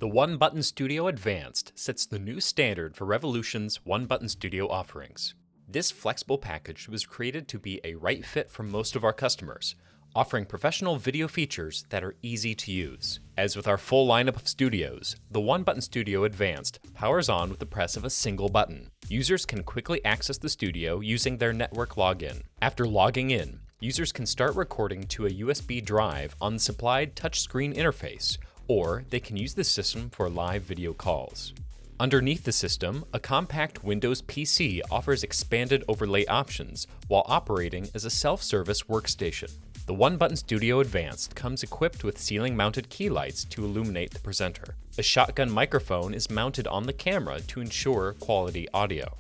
The One Button Studio Advanced sets the new standard for Revolution's One Button Studio offerings. This flexible package was created to be a right fit for most of our customers, offering professional video features that are easy to use. As with our full lineup of studios, the One Button Studio Advanced powers on with the press of a single button. Users can quickly access the studio using their network login. After logging in, users can start recording to a USB drive on the supplied touchscreen interface, or they can use the system for live video calls. Underneath the system, a compact Windows PC offers expanded overlay options while operating as a self-service workstation. The One Button Studio Advanced comes equipped with ceiling-mounted key lights to illuminate the presenter. A shotgun microphone is mounted on the camera to ensure quality audio.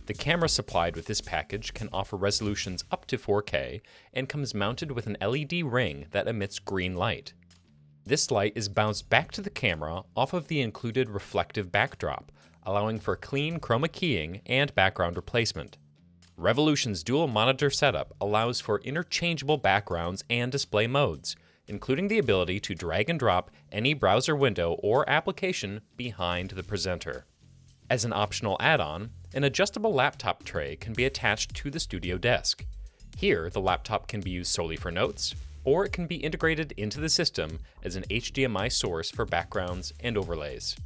The camera supplied with this package can offer resolutions up to 4K and comes mounted with an LED ring that emits green light. This light is bounced back to the camera off of the included reflective backdrop, allowing for clean chroma keying and background replacement. Revolution's dual monitor setup allows for interchangeable backgrounds and display modes, including the ability to drag and drop any browser window or application behind the presenter. As an optional add-on, an adjustable laptop tray can be attached to the studio desk. Here, the laptop can be used solely for notes, or it can be integrated into the system as an HDMI source for backgrounds and overlays.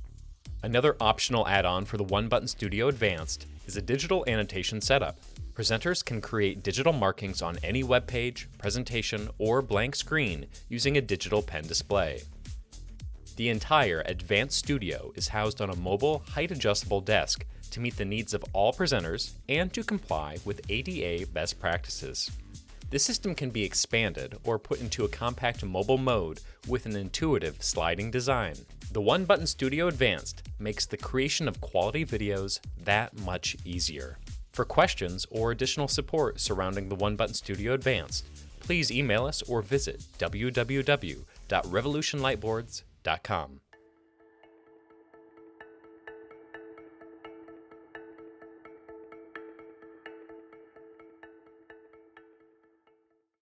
Another optional add-on for the One Button Studio Advanced is a digital annotation setup. Presenters can create digital markings on any web page, presentation, or blank screen using a digital pen display. The entire Advanced Studio is housed on a mobile, height-adjustable desk to meet the needs of all presenters and to comply with ADA best practices. The system can be expanded or put into a compact mobile mode with an intuitive sliding design. The One Button Studio Advanced makes the creation of quality videos that much easier. For questions or additional support surrounding the One Button Studio Advanced, please email us or visit www.revolutionlightboards.com.